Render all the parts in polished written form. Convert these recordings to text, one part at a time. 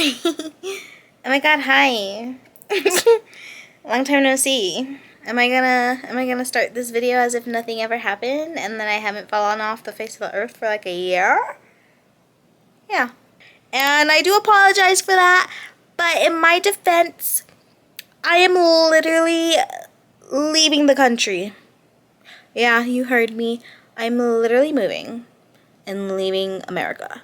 Oh my god, hi. Long time no see. Am I gonna start this video as if nothing ever happened and then I haven't fallen off the face of the earth for like a year? Yeah. And I do apologize for that, but in my defense, I am literally leaving the country. Yeah, you heard me. I'm literally moving and leaving America.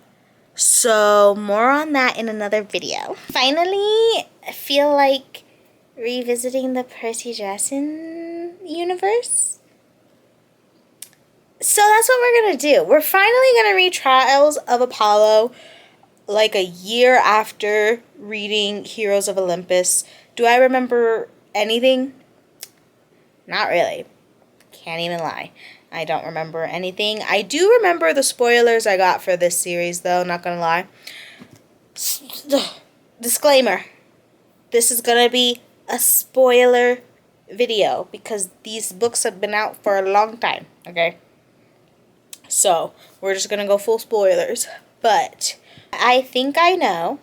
So more on that in another video. Finally, I feel like revisiting the Percy Jackson universe. So that's what we're gonna do. We're finally gonna read Trials of Apollo like a year after reading Heroes of Olympus. Do I remember anything? Not really. Can't even lie. I don't remember anything. I do remember the spoilers I got for this series, though, not gonna lie. Disclaimer. This is gonna be a spoiler video because these books have been out for a long time, okay? So, we're just gonna go full spoilers. But I think I know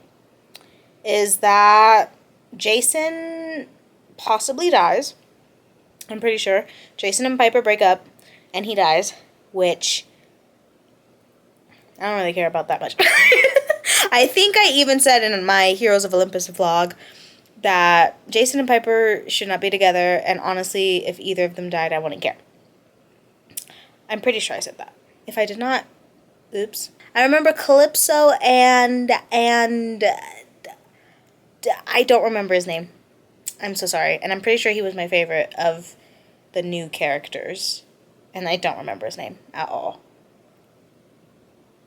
is that Jason possibly dies. I'm pretty sure. Jason and Piper break up and he dies, which I don't really care about that much. I think I even said in my Heroes of Olympus vlog that Jason and Piper should not be together, and honestly, if either of them died, I wouldn't care. I'm pretty sure I said that. If I did not, oops. I remember Calypso and I don't remember his name. I'm so sorry. And I'm pretty sure he was my favorite of the new characters. And I don't remember his name at all.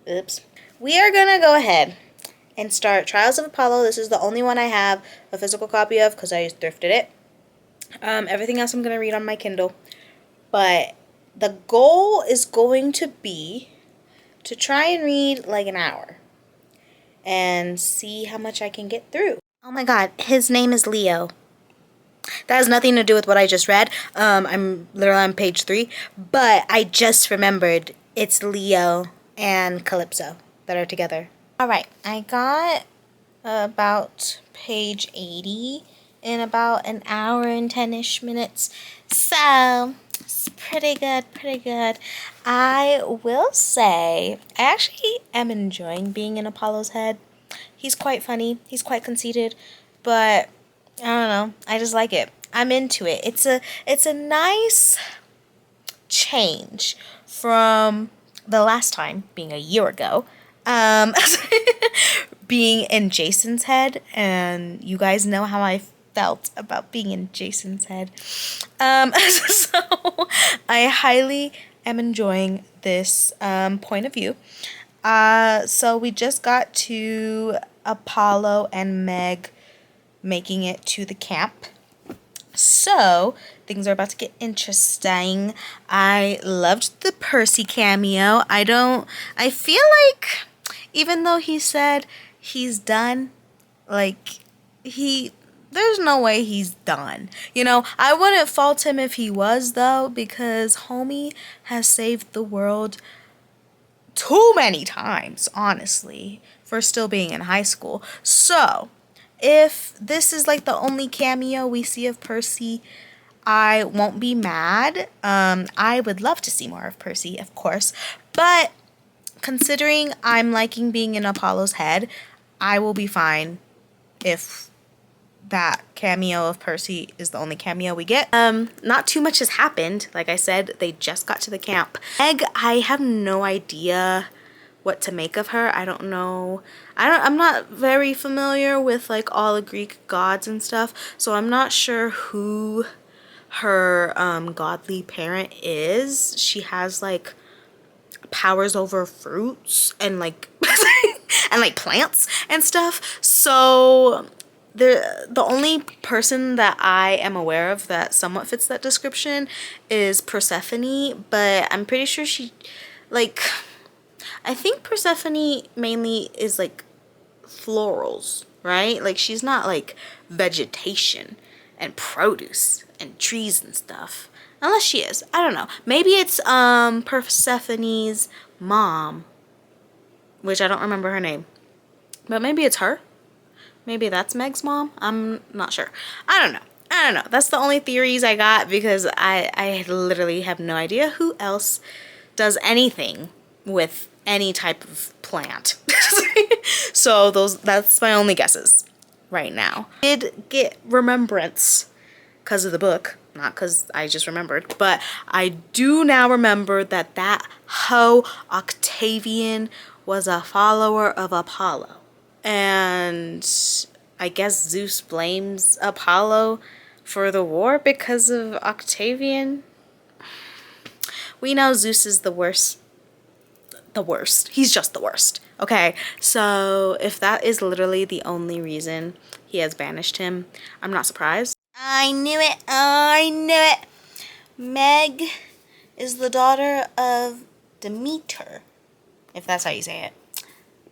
Oops. We are going to go ahead and start Trials of Apollo. This is the only one I have a physical copy of because I thrifted it. Everything else I'm going to read on my Kindle. But the goal is going to be to try and read like an hour and see how much I can get through. Oh my god, his name is Leo. That has nothing to do with what I just read. I'm literally on page 3, but I just remembered it's Leo and Calypso that are together. Alright, I got about page 80 in about an hour and 10-ish minutes. So, it's pretty good, pretty good. I will say, I actually am enjoying being in Apollo's head. He's quite funny, he's quite conceited, but I don't know, I just like it. I'm into it. It's a nice change from the last time, being a year ago, being in Jason's head, and you guys know how I felt about being in Jason's head. So I highly am enjoying this point of view. So we just got to Apollo and Meg making it to the camp. So things are about to get interesting. I loved the Percy cameo. I feel like even though he said he's done, like there's no way he's done. You know, I wouldn't fault him if he was, though, because homie has saved the world too many times, honestly, for still being in high school. So if this is like the only cameo we see of Percy, I won't be mad. I would love to see more of Percy, of course, but considering I'm liking being in Apollo's head, I will be fine if that cameo of Percy is the only cameo we get. Not too much has happened. Like I said, they just got to the camp. Meg, I have no idea what to make of her. I don't know. I'm not very familiar with like all the Greek gods and stuff, so I'm not sure who her godly parent is. She has like powers over fruits and like and like plants and stuff. So the only person that I am aware of that somewhat fits that description is Persephone, but I'm pretty sure she, like, I think Persephone mainly is like florals, right? Like she's not like vegetation and produce and trees and stuff. Unless she is. I don't know. Maybe it's Persephone's mom, which I don't remember her name. But maybe it's her. Maybe that's Meg's mom? I'm not sure. I don't know. That's the only theories I got because I literally have no idea who else does anything with any type of plant. So that's my only guesses right now. I did get remembrance because of the book, not because I just remembered, but I do now remember that hoe Octavian was a follower of Apollo. And I guess Zeus blames Apollo for the war because of Octavian. We know Zeus is the worst. The worst. He's just the worst. Okay, so if that is literally the only reason he has banished him, I'm not surprised. I knew it. I knew it. Meg is the daughter of Demeter, if that's how you say it.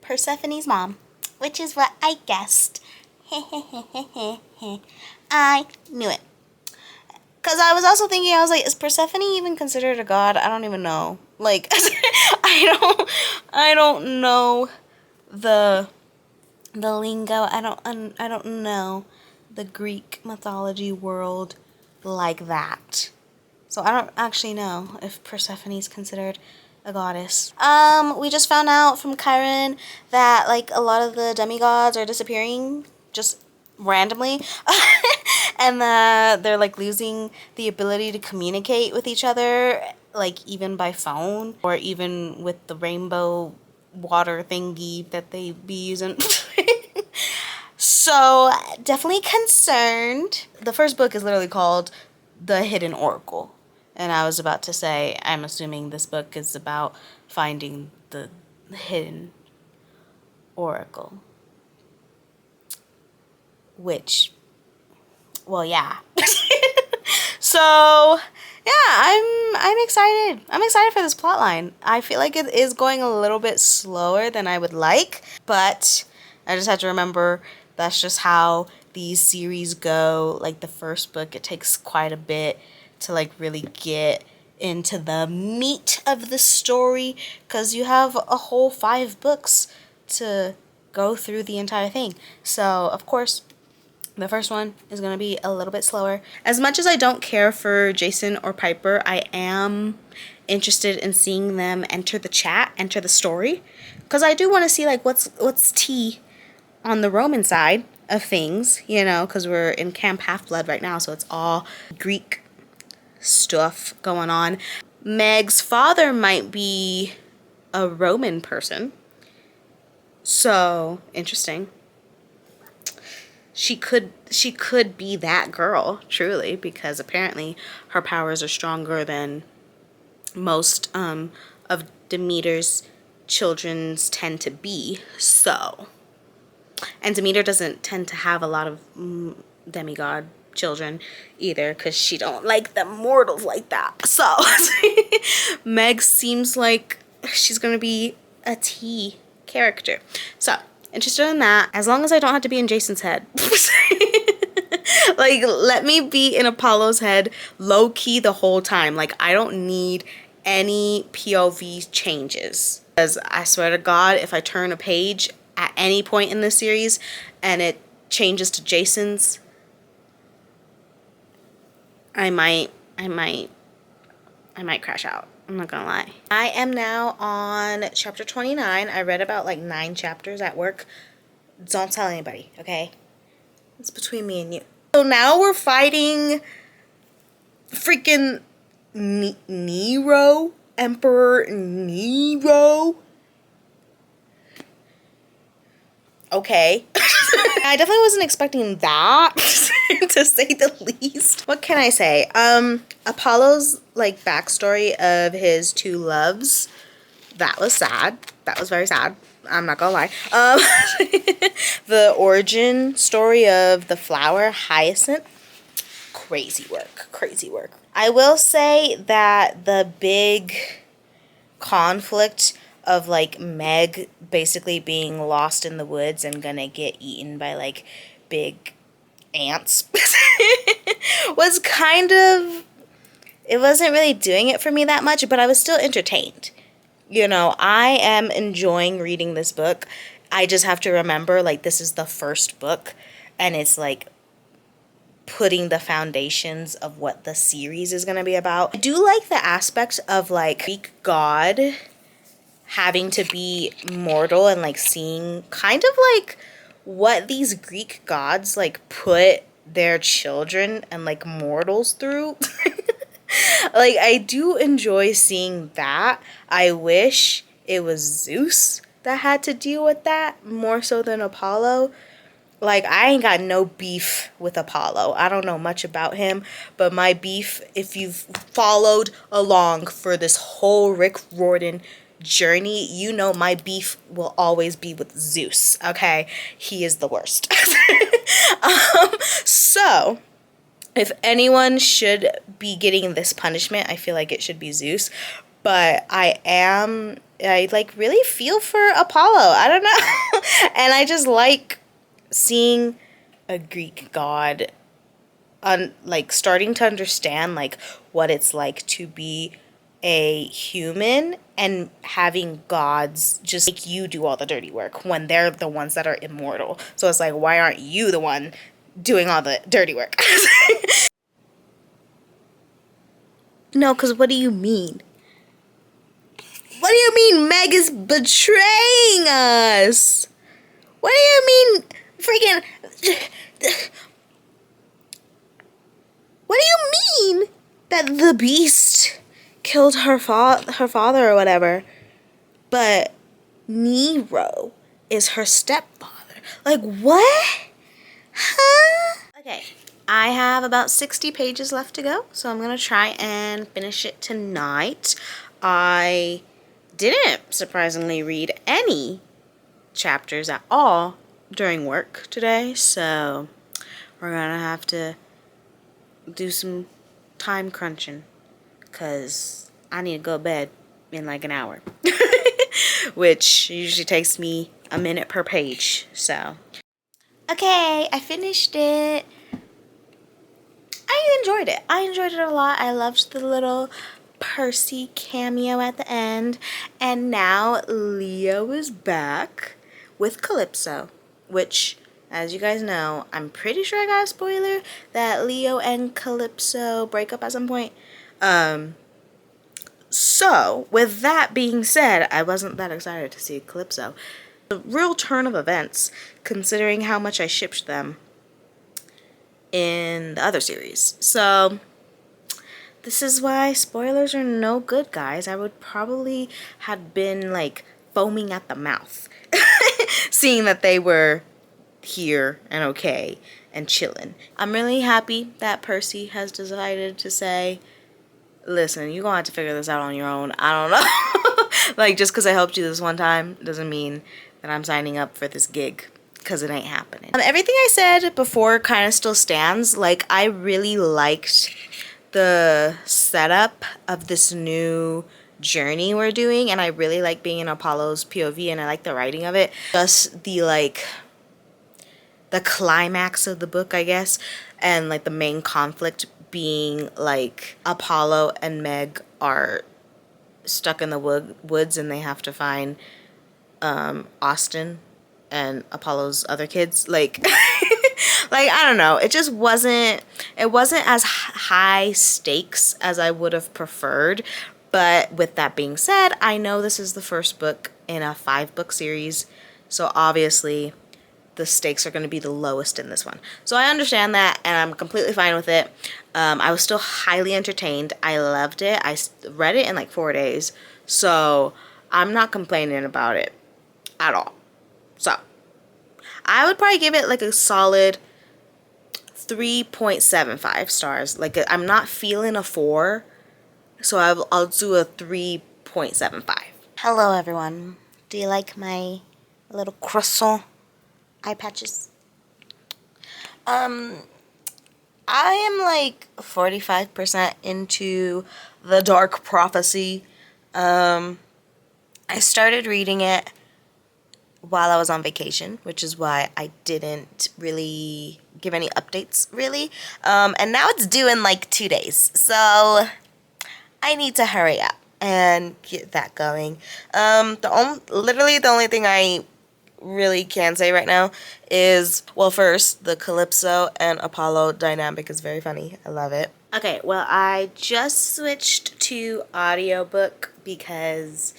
Persephone's mom, which is what I guessed. I knew it. Because I was also thinking, I was like, is Persephone even considered a god? I don't even know. Like, I don't know the lingo. I don't know the Greek mythology world like that. So I don't actually know if Persephone is considered a goddess. We just found out from Chiron that like a lot of the demigods are disappearing just randomly. And they're like losing the ability to communicate with each other, like even by phone or even with the rainbow water thingy that they be using. So definitely concerned. The first book is literally called The Hidden Oracle. And I was about to say, I'm assuming this book is about finding the hidden oracle. Which, well, yeah. So, yeah, I'm excited. I'm excited for this plotline. I feel like it is going a little bit slower than I would like, but I just have to remember that's just how these series go. Like the first book, it takes quite a bit to like really get into the meat of the story because you have a whole 5 books to go through the entire thing. So, of course, the first one is going to be a little bit slower. As much as I don't care for Jason or Piper, I am interested in seeing them enter the chat, enter the story. Because I do want to see like what's tea on the Roman side of things, you know, because we're in Camp Half-Blood right now, so it's all Greek stuff going on. Meg's father might be a Roman person. So, interesting. She could be that girl, truly, because apparently her powers are stronger than most of Demeter's children's tend to be. So, and Demeter doesn't tend to have a lot of demigod children either, because she don't like the mortals like that. So, Meg seems like she's gonna be a T character. So, interested in that, as long as I don't have to be in Jason's head. Like, let me be in Apollo's head low-key the whole time. Like, I don't need any POV changes. Because I swear to God, if I turn a page at any point in this series and it changes to Jason's, I might crash out. I'm not gonna lie. I am now on chapter 29. I read about like 9 chapters at work. Don't tell anybody, okay? It's between me and you. So now we're fighting freaking Nero, Emperor Nero. Okay. I definitely wasn't expecting that, to say the least. What can I say? Apollo's like backstory of his 2 loves, that was sad. That was very sad. I'm not gonna lie. The origin story of the flower hyacinth, crazy work, crazy work. I will say that the big conflict of like Meg basically being lost in the woods and gonna get eaten by like big ants was kind of, it wasn't really doing it for me that much, but I was still entertained. You know, I am enjoying reading this book. I just have to remember, like, this is the first book, and it's like putting the foundations of what the series is going to be about. I do like the aspect of like Greek god having to be mortal and like seeing kind of like what these Greek gods like put their children and like mortals through. Like, I do enjoy seeing that. I wish it was Zeus that had to deal with that more so than Apollo. Like, I ain't got no beef with Apollo. I don't know much about him, but my beef, if you've followed along for this whole Rick Riordan journey, you know my beef will always be with Zeus, okay? He is the worst. So, if anyone should be getting this punishment, I feel like it should be Zeus. But I like really feel for Apollo. I don't know. And I just like seeing a Greek god like starting to understand like what it's like to be a human and having gods just make you do all the dirty work when they're the ones that are immortal. So it's like, why aren't you the one doing all the dirty work? No, because what do you mean? What do you mean Meg is betraying us? What do you mean freaking... What do you mean that the beast killed her father or whatever, but Nero is her stepfather? Like, what? Huh? Okay, I have about 60 pages left to go, so I'm going to try and finish it tonight. I didn't surprisingly read any chapters at all during work today, so we're gonna have to do some time crunching because I need to go to bed in like an hour, which usually takes me a minute per page. So okay, I finished it. I enjoyed it. I enjoyed it a lot. I loved the little Percy cameo at the end, and now Leo is back with Calypso, which, as you guys know, I'm pretty sure I got a spoiler that Leo and Calypso break up at some point. So with that being said, I wasn't that excited to see Calypso. The real turn of events, considering how much I shipped them in the other series. So this is why spoilers are no good, guys. I would probably have been like foaming at the mouth seeing that they were here and okay and chilling. I'm really happy that Percy has decided to say, listen, you're gonna have to figure this out on your own. I don't know. Like, just because I helped you this one time doesn't mean that I'm signing up for this gig, because it ain't happening. Everything I said before kind of still stands. Like, I really liked the setup of this new journey we're doing, and I really like being in Apollo's POV, and I like the writing of it. Just the like the climax of the book, I guess, and like the main conflict being like Apollo and Meg are stuck in the woods and they have to find Austin and Apollo's other kids. Like like, I don't know, it wasn't as high stakes as I would have preferred. But with that being said, I know this is the first book in a 5-book series, so obviously the stakes are going to be the lowest in this one. So I understand that, and I'm completely fine with it. I was still highly entertained. I loved it. I read it in like 4 days, so I'm not complaining about it at all. So I would probably give it like a solid 3.75 stars. Like, I'm not feeling a 4. So I'll do a 3.75. Hello, everyone. Do you like my little croissant eye patches? I am like 45% into The Dark Prophecy. I started reading it while I was on vacation, which is why I didn't really give any updates, really. And now it's due in like 2 days. So I need to hurry up and get that going. Literally the only thing I really can say right now is, well, first, the Calypso and Apollo dynamic is very funny. I love it. Okay, well, I just switched to audiobook because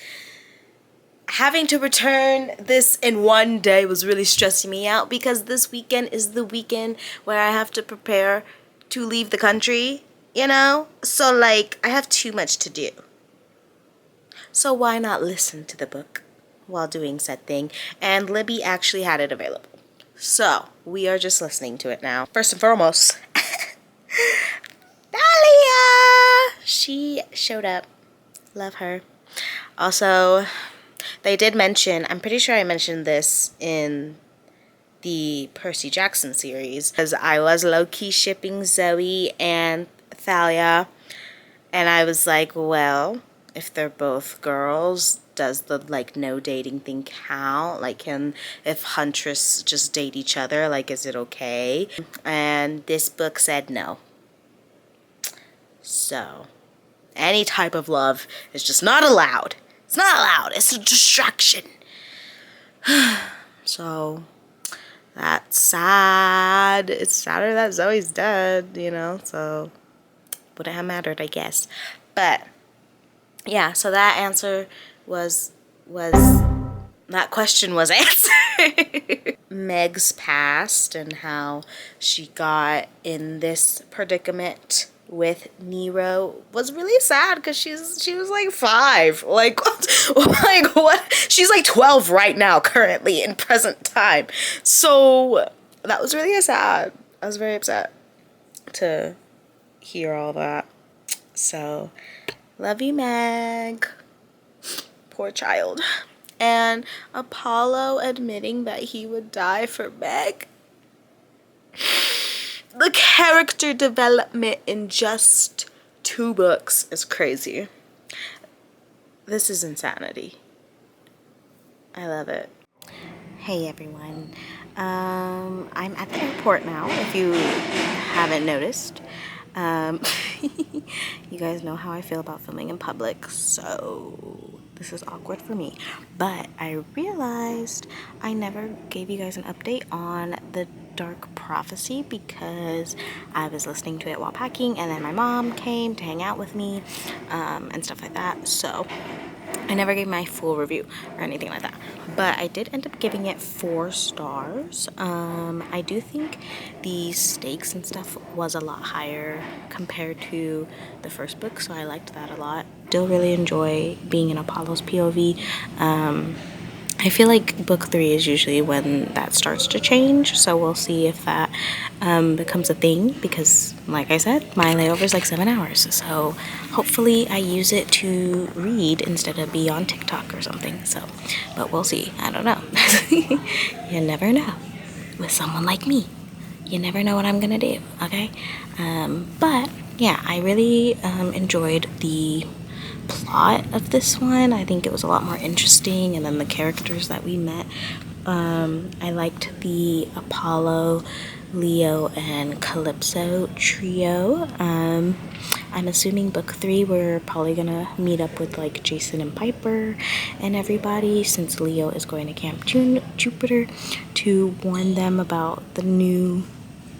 having to return this in one day was really stressing me out, because this weekend is the weekend where I have to prepare to leave the country, you know? So, like, I have too much to do. So why not listen to the book while doing said thing? And Libby actually had it available. So, we are just listening to it now. First and foremost, Thalia! She showed up. Love her. Also, they did mention, I'm pretty sure I mentioned this in the Percy Jackson series, because I was low-key shipping Zoe and Thalia, and I was like, well, if they're both girls, does the, like, no dating thing count? Like, if Huntress just date each other, like, is it okay? And this book said no. So, any type of love is just not allowed. It's not allowed. It's a distraction. So, that's sad. It's sadder that Zoe's dead, you know, so wouldn't have mattered, I guess. But yeah, so that answer was that question was answered. Meg's past and how she got in this predicament with Nero was really sad, because she was like 5. Like, like what? She's like 12 right now, currently in present time. So that was really sad. I was very upset to hear all that. So, love you, Meg. Poor child. And Apollo admitting that he would die for Meg. The character development in just 2 books is crazy. This is insanity. I love it. Hey everyone. I'm at the airport now, if you haven't noticed. You guys know how I feel about filming in public, so this is awkward for me. But I realized I never gave you guys an update on the Dark Prophecy, because I was listening to it while packing, and then my mom came to hang out with me and stuff like that. So I never gave my full review or anything like that, but I did end up giving it 4 stars. I do think the stakes and stuff was a lot higher compared to the first book, so I liked that a lot. Still really enjoy being in Apollo's POV. I feel like book 3 is usually when that starts to change, so we'll see if that becomes a thing, because like I said, my layover is like 7 hours, so hopefully I use it to read instead of be on TikTok or something. So, but we'll see. I don't know. You never know with someone like me. You never know what I'm gonna do, okay? But yeah, I really enjoyed the plot of this one. I think it was a lot more interesting, and then the characters that we met. I liked the Apollo, Leo, and Calypso trio. I'm assuming book 3 we're probably gonna meet up with like Jason and Piper and everybody, since Leo is going to Camp Jupiter to warn them about the new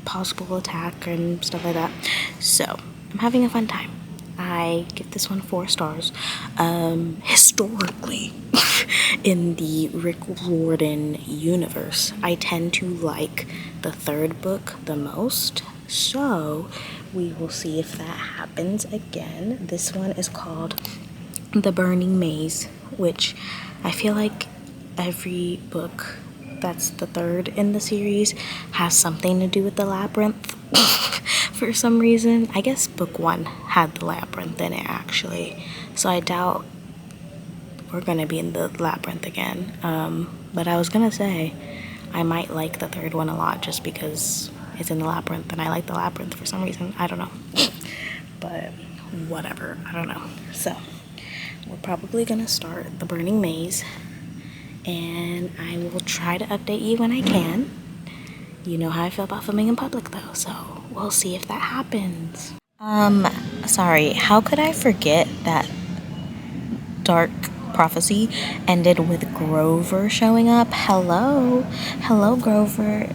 possible attack and stuff like that. So I'm having a fun time. I give this one 4 stars. Historically, in the Rick Riordan universe, I tend to like the 3rd book the most, so we will see if that happens again. This one is called The Burning Maze, which I feel like every book that's the 3rd in the series has something to do with the labyrinth. For some reason. I guess book 1 had the labyrinth in it, actually, so I doubt we're gonna be in the labyrinth again. But I was gonna say I might like the 3rd one a lot, just because it's in the labyrinth and I like the labyrinth for some reason. I don't know. But whatever, I don't know. So we're probably gonna start The Burning Maze, and I will try to update you when I can. You know how I feel about filming in public though, so we'll see if that happens. Sorry, how could I forget that Dark prophecy ended with Grover showing up. Hello. Hello, Grover.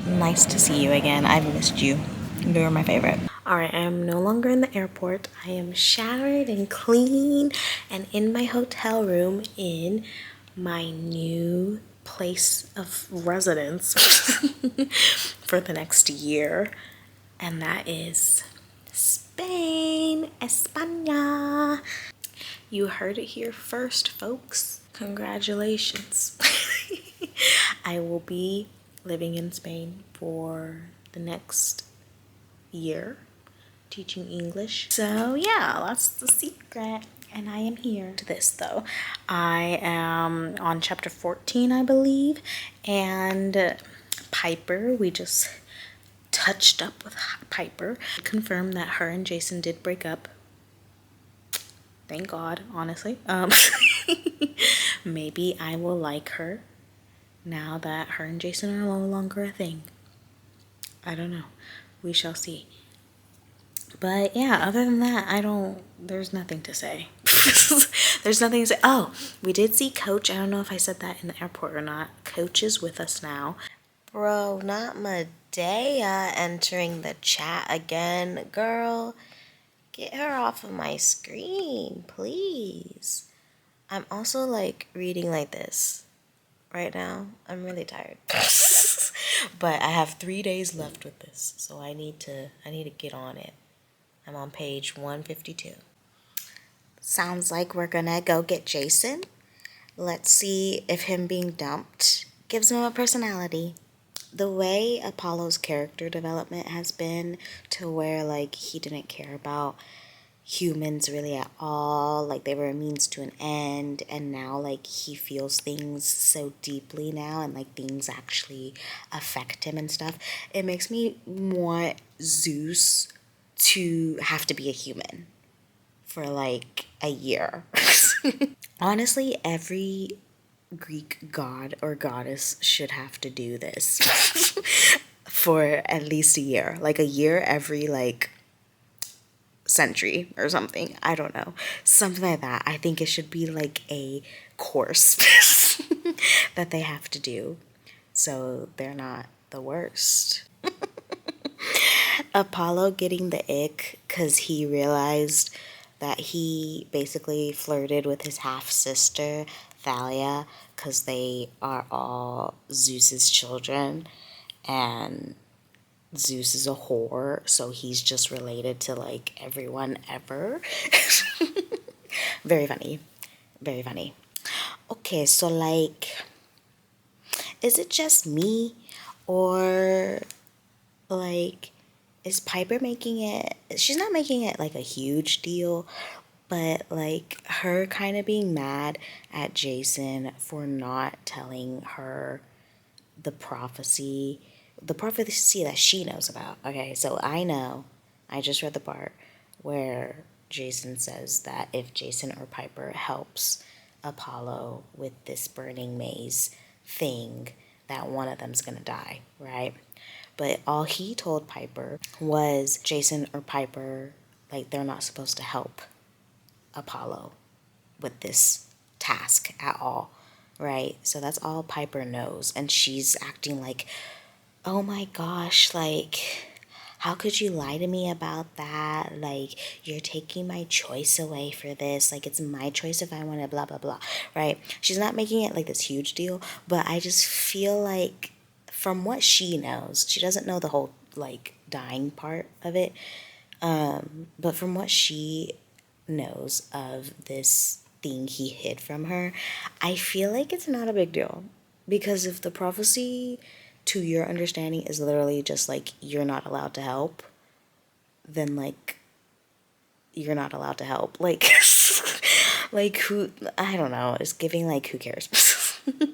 Nice to see you again. I've missed you. You were my favorite. Alright, I am no longer in the airport. I am showered and clean and in my hotel room in my new place of residence for the next year. And that is Spain, España. You heard it here first, folks. Congratulations. I will be living in Spain for the next year, teaching English. So yeah, that's the secret. And I am here to this though. I am on chapter 14, I believe. And Piper, we just touched up with Piper. Confirmed that her and Jason did break up. Thank God, honestly. Maybe I will like her now that her and Jason are no longer a thing. I don't know. We shall see. But yeah, other than that, there's nothing to say. There's nothing to say. Oh, we did see Coach. I don't know if I said that in the airport or not. Coach is with us now. Bro, not Medea entering the chat again. Girl, get her off of my screen, please. I'm also like reading like this right now. I'm really tired. But I have 3 days left with this, so I need to get on it. I'm on page 152. Sounds like we're gonna go get Jason. Let's see if him being dumped gives him a personality. The way Apollo's character development has been to where like he didn't care about humans really at all, like they were a means to an end, and now like he feels things so deeply now and like things actually affect him and stuff. It makes me want Zeus to have to be a human for like a year. Honestly, every Greek god or goddess should have to do this for at least a year. Like a year every like century or something. I don't know. Something like that. I think it should be like a course that they have to do so they're not the worst. Apollo getting the ick because he realized that he basically flirted with his half-sister, Thalia, because they are all Zeus's children, and Zeus is a whore, so he's just related to, like, everyone ever. Very funny. Very funny. Okay, so, like, is it just me, or, like, is Piper making it, she's not making it like a huge deal, but like her kind of being mad at Jason for not telling her the prophecy that she knows about. Okay, so I just read the part where Jason says that if Jason or Piper helps Apollo with this burning maze thing, that one of them's gonna die, right? But all he told Piper was Jason or Piper, like, they're not supposed to help Apollo with this task at all, right? So that's all Piper knows. And she's acting like, oh my gosh, like, how could you lie to me about that? Like, you're taking my choice away for this. Like, it's my choice if I want to blah, blah, blah, right? She's not making it like this huge deal, but I just feel like from what she knows, she doesn't know the whole like dying part of it, but from what she knows of this thing he hid from her, I feel like it's not a big deal, because if the prophecy to your understanding is literally just like you're not allowed to help, then like you're not allowed to help, like like who, I don't know, it's giving like who cares.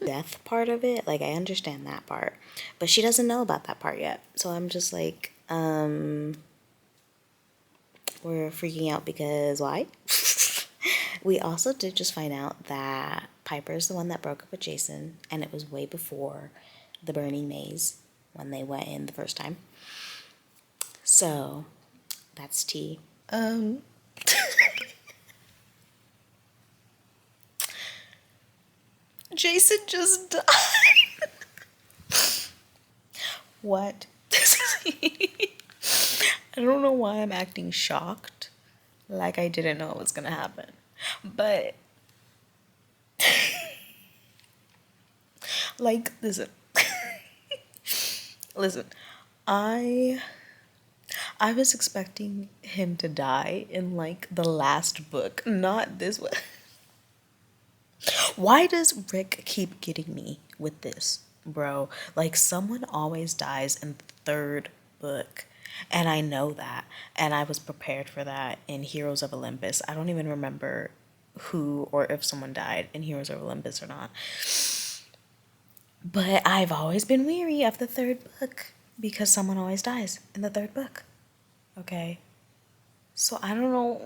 Death part of it, like I understand that part, but she doesn't know about that part yet, so I'm just like we're freaking out because why? We also did just find out that Piper is the one that broke up with Jason, and it was way before the burning maze when they went in the first time, so that's tea. Jason just died. What? I don't know why I'm acting shocked. Like I didn't know it was gonna happen. But like, listen. Listen. I was expecting him to die in like the last book, not this one. Why does Rick keep getting me with this, bro? Like, someone always dies in the third book. And I know that. And I was prepared for that in Heroes of Olympus. I don't even remember who or if someone died in Heroes of Olympus or not. But I've always been weary of the third book because someone always dies in the third book. Okay? So I don't know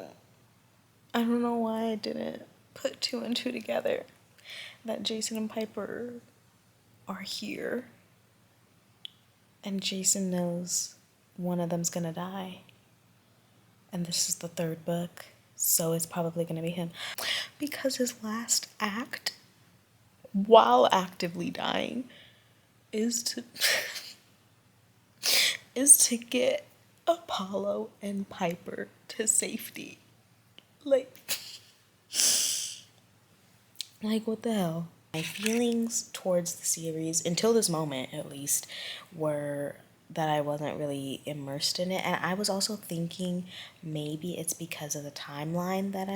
why I didn't put two and two together that Jason and Piper are here and Jason knows one of them's gonna die, and this is the third book, so it's probably gonna be him, because his last act while actively dying is to get Apollo and Piper to safety. Like, what the hell? My feelings towards the series, until this moment at least, were that I wasn't really immersed in it. And I was also thinking maybe it's because of the timeline that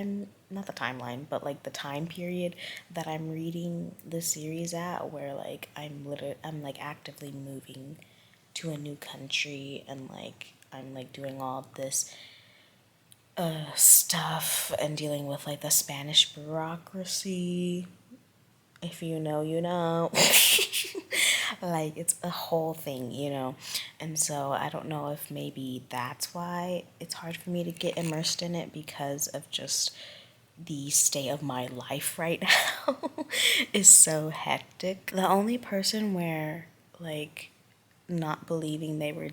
not the timeline, but like the time period that I'm reading the series at, where like I'm like actively moving to a new country, and like I'm like doing all this stuff and dealing with like the Spanish bureaucracy. If you know, you know. Like, it's a whole thing, you know. And so I don't know if maybe that's why it's hard for me to get immersed in it, because of just the state of my life right now is so hectic. The only person where like not believing they were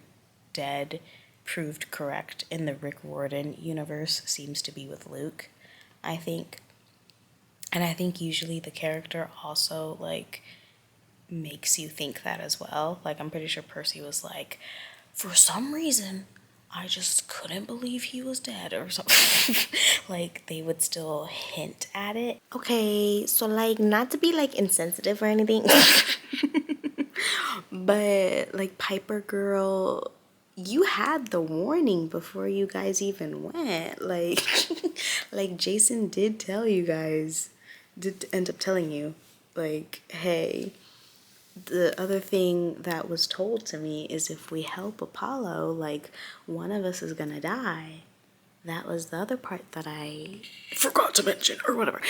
dead proved correct in the Rick Riordan universe seems to be with Luke, I think. And I think usually the character also like makes you think that as well. Like, I'm pretty sure Percy was like, for some reason I just couldn't believe he was dead or something. Like, they would still hint at it. Okay, so like, not to be like insensitive or anything, but like, Piper girl, you had the warning before you guys even went. Like, like Jason did tell you guys, did end up telling you, like, hey, the other thing that was told to me is if we help Apollo, like, one of us is gonna die. That was the other part that I forgot to mention or whatever.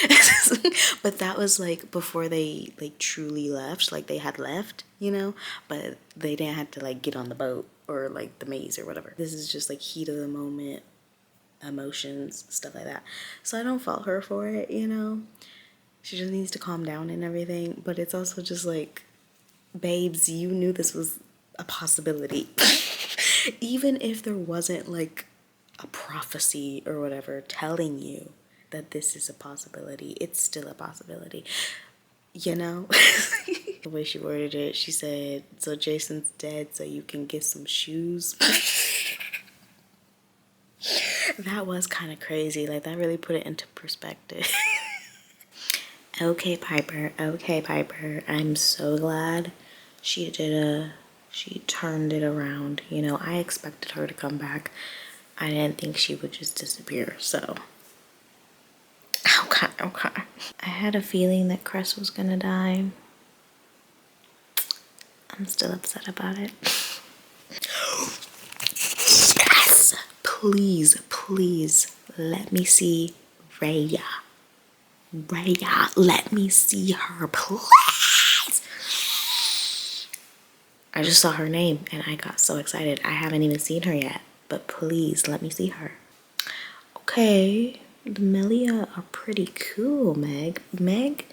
But that was like before they like truly left, like they had left, you know, but they didn't have to like get on the boat or like the maze or whatever. This is just like heat of the moment, emotions, stuff like that. So I don't fault her for it, you know. She just needs to calm down and everything. But it's also just like, babes, you knew this was a possibility. Even if there wasn't like a prophecy or whatever telling you that this is a possibility, it's still a possibility, you know. The way she worded it, she said, so Jason's dead so you can get some shoes. That was kind of crazy. Like, that really put it into perspective. Okay, Piper. Okay, Piper. I'm so glad she turned it around. You know, I expected her to come back. I didn't think she would just disappear, so. Okay. I had a feeling that Cress was gonna die. I'm still upset about it. Yes! Please, let me see Rhea. Let me see her, please. I just saw her name and I got so excited. I haven't even seen her yet, but please let me see her. Okay, the Melia are pretty cool, Meg. Meg,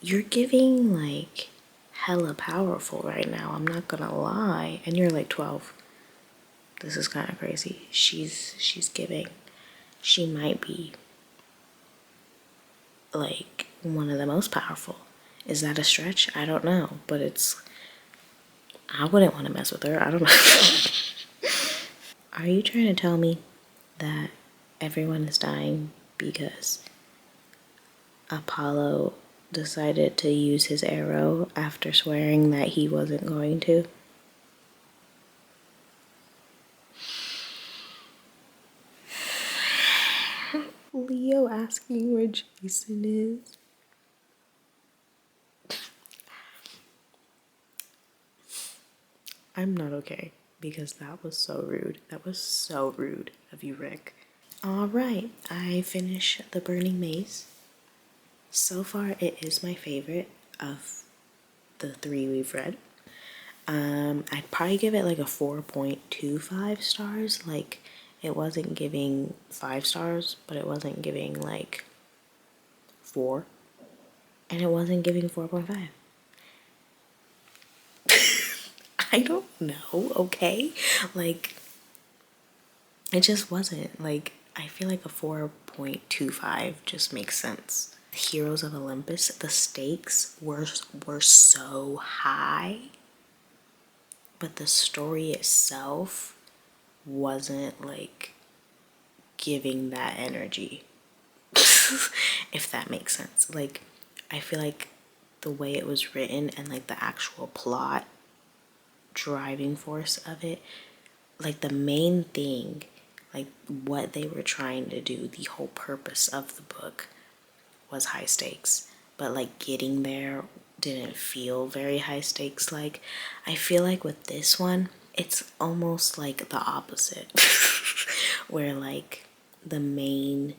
you're giving like hella powerful right now. I'm not gonna lie. And you're like 12. This is kind of crazy. She's giving. She might be like one of the most powerful Is that a stretch? I don't know, but I wouldn't want to mess with her. I don't know. Are you trying to tell me that everyone is dying because Apollo decided to use his arrow after swearing that he wasn't going to? Leo asking where Jason is. I'm not okay because that was so rude. That was so rude of you, Rick. All right, I finished The Burning Maze. So far, it is my favorite of the three we've read. I'd probably give it like a 4.25 stars. Like, it wasn't giving 5 stars, but it wasn't giving like 4. And it wasn't giving 4.5. I don't know, okay? Like, it just wasn't. Like, I feel like a 4.25 just makes sense. Heroes of Olympus, the stakes were so high, but the story itself wasn't like giving that energy. If that makes sense. Like, I feel like the way it was written and like the actual plot driving force of it, like the main thing, like what they were trying to do, the whole purpose of the book was high stakes, but like getting there didn't feel very high stakes. Like, I feel like with this one it's almost like the opposite where like the main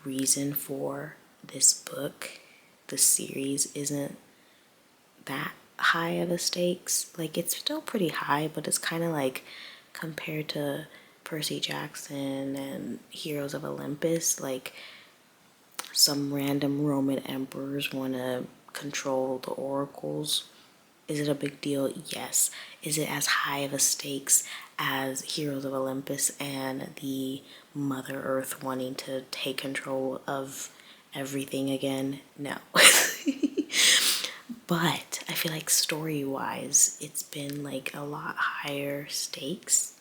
reason for this book, the series, isn't that high of a stakes. Like, it's still pretty high, but it's kind of like compared to Percy Jackson and Heroes of Olympus, like some random Roman emperors want to control the oracles. Is it a big deal? Yes. Is it as high of a stakes as Heroes of Olympus and the Mother Earth wanting to take control of everything again? No. But I feel like story-wise, it's been like a lot higher stakes.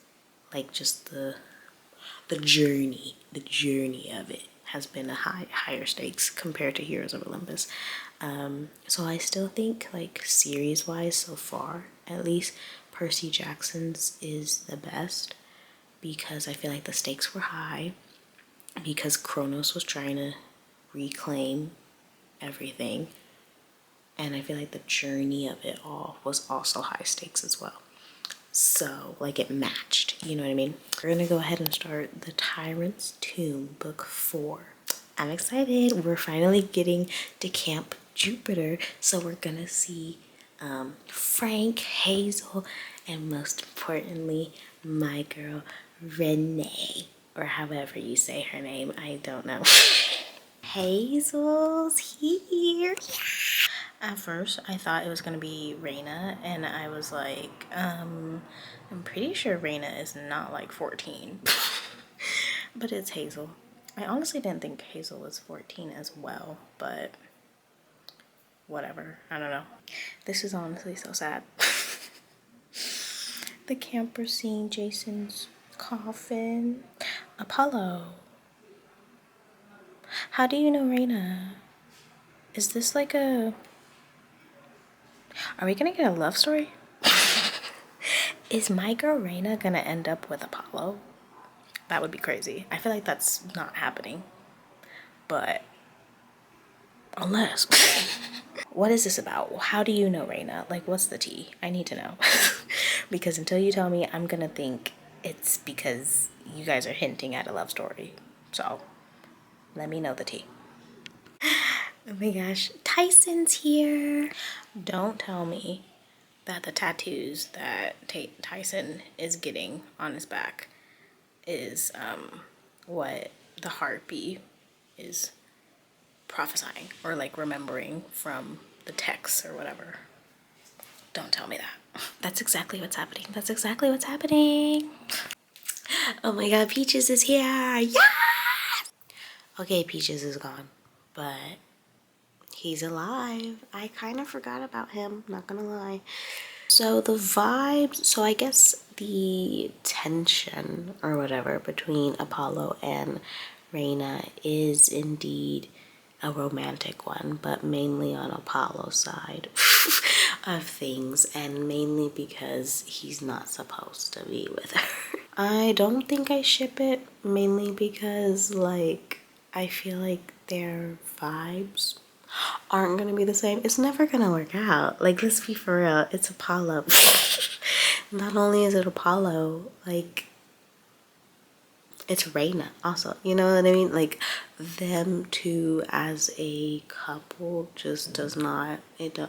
Like, just the journey of it has been a higher stakes compared to Heroes of Olympus. So I still think, like, series wise so far, at least Percy Jackson's is the best, because I feel like the stakes were high, because Kronos was trying to reclaim everything, and I feel like the journey of it all was also high stakes as well. So, like, it matched, you know what I mean? We're gonna go ahead and start The Tyrant's Tomb, book 4. I'm excited. We're finally getting to Camp Jupiter, so we're gonna see Frank, Hazel, and most importantly, my girl, Renee, or however you say her name, I don't know. Hazel's here. At first, I thought it was gonna be Raina, and I was like, I'm pretty sure Raina is not like 14. But it's Hazel. I honestly didn't think Hazel was 14 as well, but whatever. I don't know. This is honestly so sad. The camper seeing Jason's coffin. Apollo. How do you know Raina? Is this like a... Are we gonna get a love story? Is my girl Raina gonna end up with Apollo? That would be crazy. I feel like that's not happening. But unless... What is this about? How do you know Raina? Like, what's the tea? I need to know. Because until you tell me, I'm gonna think it's because you guys are hinting at a love story. So, let me know the tea. Oh my gosh, Tyson's here. Don't tell me that the tattoos that Tyson is getting on his back is what the harpy is prophesying or like remembering from the texts or whatever. Don't tell me that. That's exactly what's happening. That's exactly what's happening. Oh my god, Peaches is here. Yeah! Okay, Peaches is gone, but he's alive. I kind of forgot about him, not gonna lie. So the vibes, so I guess the tension or whatever between Apollo and Reina is indeed a romantic one, but mainly on Apollo's side of things, and mainly because he's not supposed to be with her. I don't think I ship it, mainly because like I feel like their vibes aren't gonna be the same. It's never gonna work out. Like, let's be for real, it's Apollo. Not only is it Apollo, like it's Reina also, you know what I mean? Like, them two as a couple just does not,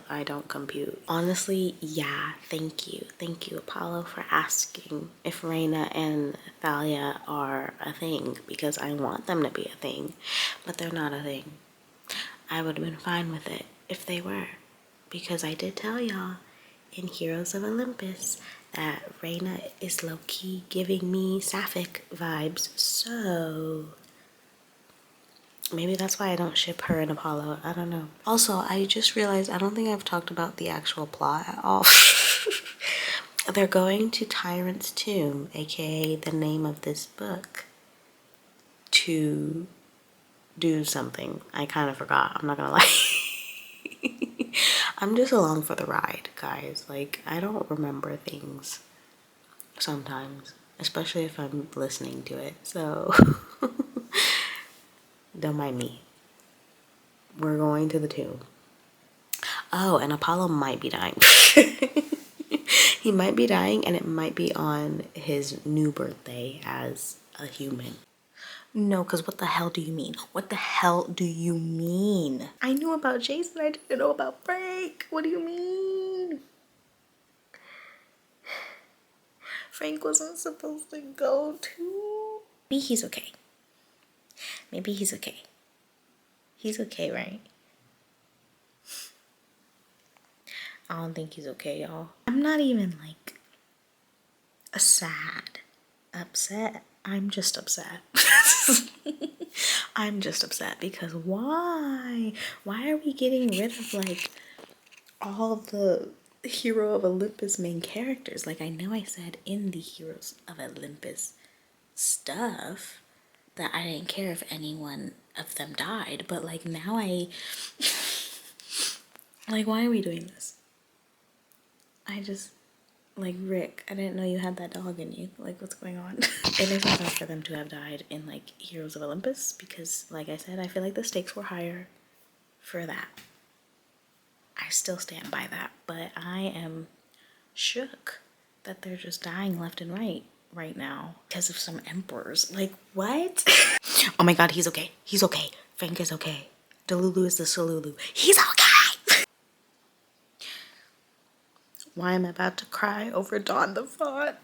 I don't compute. Honestly, yeah, thank you Apollo for asking if Reina and Thalia are a thing, because I want them to be a thing, but they're not a thing. I would have been fine with it if they were, because I did tell y'all in Heroes of Olympus that Reina is low-key giving me sapphic vibes, so maybe that's why I don't ship her and Apollo. I don't know. Also, I just realized I don't think I've talked about the actual plot at all. They're going to Tyrant's Tomb, aka the name of this book, to do something. I kind of forgot, I'm not gonna lie. I'm just along for the ride, guys. Like, I don't remember things sometimes, especially if I'm listening to it, so don't mind me. We're going to the tomb. Oh, and Apollo might be dying. He might be dying, and it might be on his new birthday as a human. No, because what the hell do you mean? What the hell do you mean? I knew about Jason, I didn't know about Frank. What do you mean? Frank wasn't supposed to go too. Maybe he's okay. Maybe he's okay. He's okay, right? I don't think he's okay, y'all. I'm not even like upset. I'm just upset. I'm just upset because why? Why are we getting rid of like all the Hero of Olympus main characters? Like, I know I said in the Heroes of Olympus stuff that I didn't care if any one of them died, but like now like, why are we doing this? I just, like, Rick, I didn't know you had that dog in you. Like, what's going on? It makes sense for them to have died in like Heroes of Olympus because, like I said, I feel like the stakes were higher for that. I still stand by that, but I am shook that they're just dying left and right now because of some emperors. Like, what? Oh my god, he's okay. He's okay. Frank is okay. Delulu is the Solulu. He's okay. Why am I about to cry over Dawn the Fawn?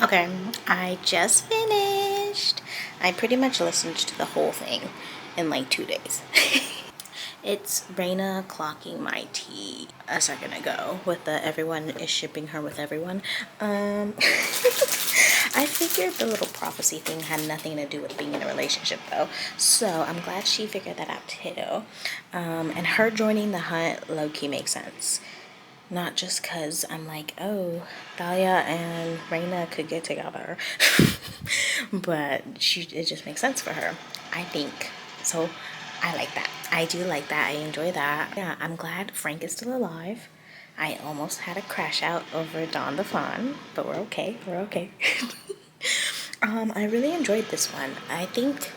Okay, I just finished. I pretty much listened to the whole thing in like 2 days. It's Reina clocking my tea a second ago with the everyone is shipping her with everyone. I figured the little prophecy thing had nothing to do with being in a relationship though. So I'm glad she figured that out too. And her joining the hunt low-key makes sense. Not just because I'm like, oh, Thalia and Reina could get together. But it just makes sense for her, I think. So I like that. I do like that. I enjoy that. Yeah, I'm glad Frank is still alive. I almost had a crash out over Dawn the Fawn, but we're okay. We're okay. I really enjoyed this one. I think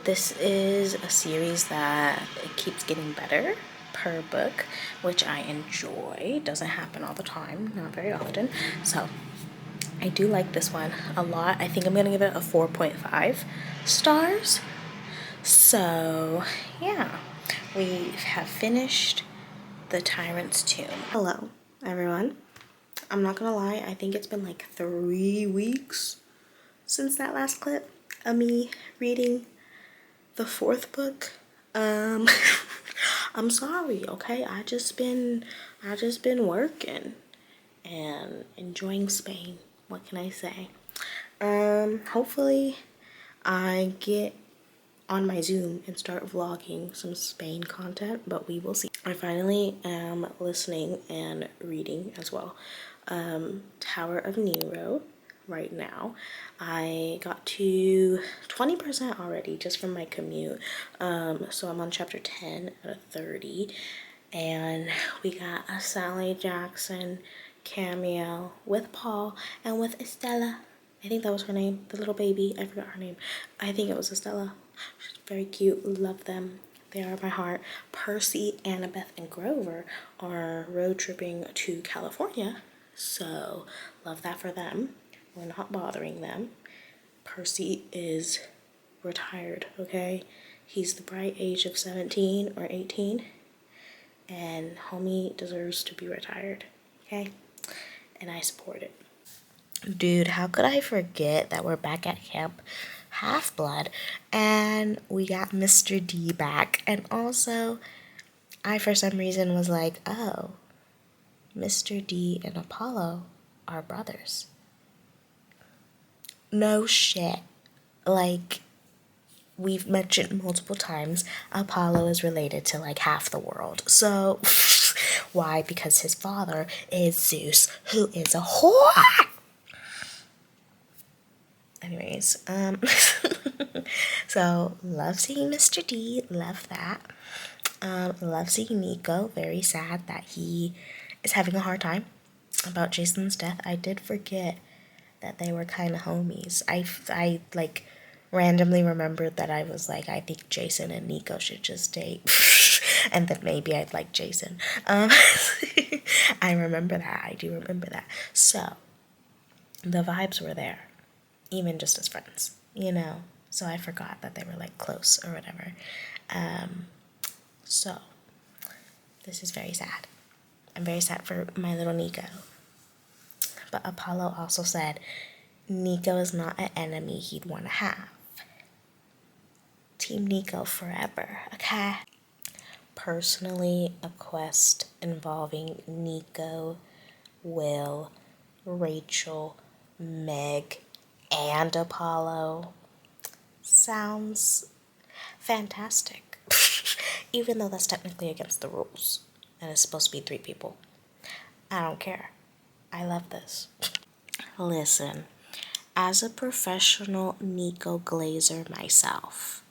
this is a series that keeps getting better per book, which I enjoy. Doesn't happen all the time, not very often. So I do like this one a lot. I think I'm gonna give it a 4.5 stars. So yeah, we have finished The Tyrant's Tomb. Hello, everyone. I'm not gonna lie, I think it's been like 3 weeks since that last clip of me reading the 4th book. I'm sorry, okay? I just been working and enjoying Spain. What can I say? Hopefully I get on my Zoom and start vlogging some Spain content, but we will see. I finally am listening and reading as well. Tower of Nero right now. I got to 20% already just from my commute. So I'm on chapter 10 out of 30. And we got a Sally Jackson cameo with Paul and with Estella. I think that was her name, the little baby. I forgot her name. I think it was Estella. She's very cute. Love them. They are my heart. Percy, Annabeth, and Grover are road tripping to California. So love that for them. We're not bothering them. Percy is retired, okay? He's the bright age of 17 or 18. And homie deserves to be retired, okay? And I support it. Dude, how could I forget that we're back at Camp Half-Blood and we got Mr. D back. And also, I for some reason was like, oh, Mr. D and Apollo are brothers. No shit. Like, we've mentioned multiple times, Apollo is related to like half the world. So, why? Because his father is Zeus, who is a whore. Anyways, so love seeing Mr. D, love that. Love seeing Nico, very sad that he is having a hard time about Jason's death. I did forget that they were kind of homies. I like randomly remembered that I was like, I think Jason and Nico should just date. And then maybe I'd like Jason. I remember that. I do remember that. So, the vibes were there. Even just as friends, you know? So I forgot that they were like close or whatever. So, this is very sad. I'm very sad for my little Nico. But Apollo also said Nico is not an enemy he'd want to have. Team Nico forever, okay? Personally, a quest involving Nico, Will, Rachel, Meg, and Apollo sounds fantastic. Even though that's technically against the rules and it's supposed to be 3 people. I don't care. I love this. Listen, as a professional Nico Glazer myself,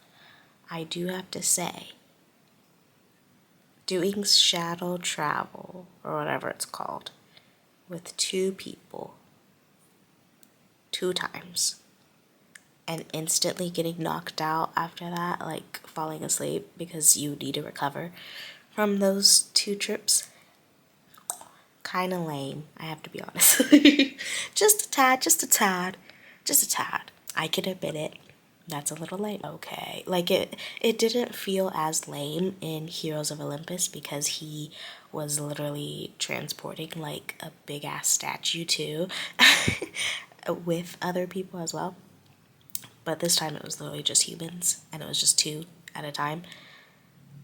I do have to say, doing shadow travel, or whatever it's called, with 2 people, 2 times, and instantly getting knocked out after that, like falling asleep because you need to recover from those 2 trips, kind of lame, I have to be honest. Just a tad. I can admit it. That's a little lame. Okay. Like it didn't feel as lame in Heroes of Olympus because he was literally transporting like a big ass statue too with other people as well. But this time it was literally just humans and it was just 2 at a time.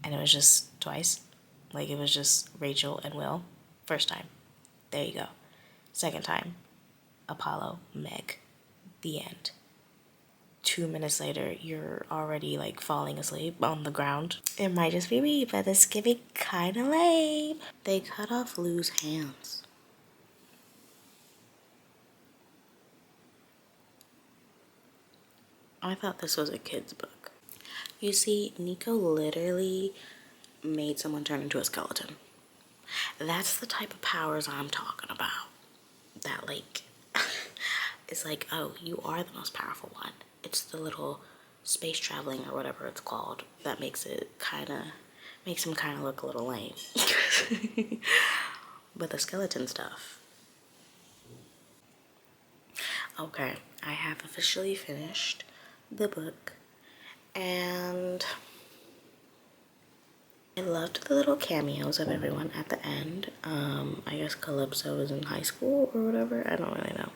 And it was just twice. Like it was just Rachel and Will. First time. There you go. Second time. Apollo, Meg. The end. 2 minutes later, you're already like falling asleep on the ground. It might just be me, but it's giving kind of lame. They cut off Lou's hands. I thought this was a kid's book. You see, Nico literally made someone turn into a skeleton. That's the type of powers I'm talking about. That like, it's like, oh, you are the most powerful one. It's the little space traveling or whatever it's called that makes him kind of look a little lame. But the skeleton stuff. Okay, I have officially finished the book and I loved the little cameos of everyone at the end. I guess Calypso is in high school or whatever. I don't really know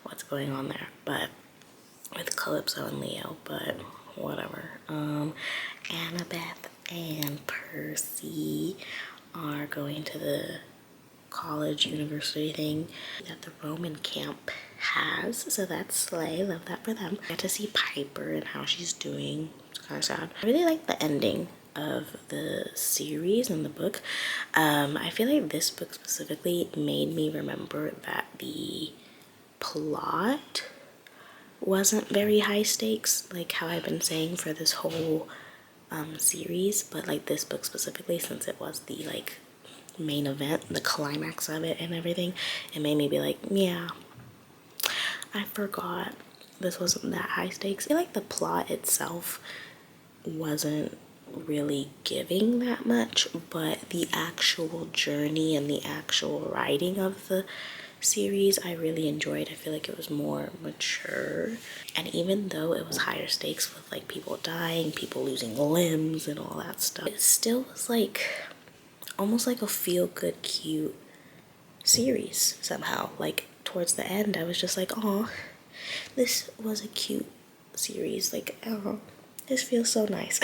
what's going on there, but with Calypso and Leo, but whatever. Annabeth and Percy are going to the college university thing that the Roman camp has, so that's slay. Love that for them. I got to see Piper and how she's doing. It's kind of sad. I really like the ending of the series and the book. I feel like this book specifically made me remember that the plot wasn't very high stakes, like how I've been saying for this whole series, but like this book specifically, since it was the like main event, the climax of it and everything, it made me be like, yeah, I forgot this wasn't that high stakes. I feel like the plot itself wasn't really giving that much, but the actual journey and the actual writing of the series I really enjoyed. I feel like it was more mature, and even though it was higher stakes with like people dying, people losing limbs and all that stuff, it still was like almost like a feel-good cute series somehow. Like towards the end I was just like, oh, this was a cute series, like, oh, this feels so nice.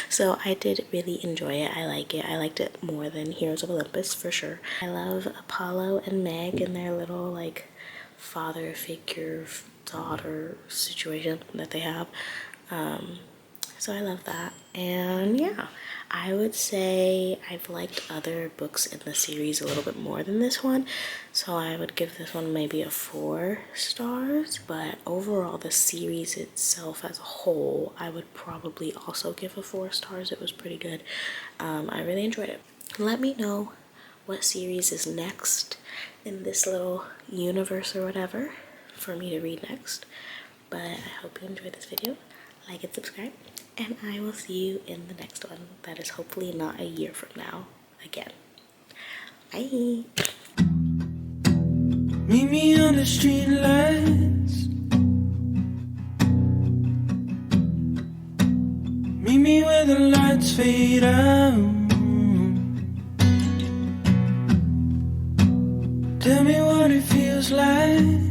So I did really enjoy it. I like it. I liked it more than Heroes of Olympus for sure. I love Apollo and Meg and their little like father figure daughter situation that they have. So I love that. And yeah, I would say I've liked other books in the series a little bit more than this one, so I would give this one maybe a 4 stars. But overall, the series itself as a whole, I would probably also give a 4 stars. It was pretty good. I really enjoyed it. Let me know what series is next in this little universe or whatever for me to read next. But I hope you enjoyed this video. Like and subscribe, and I will see you in the next one that is hopefully not a year from now again. Bye. Meet me on the street lights. Meet me where the lights fade out. Tell me what it feels like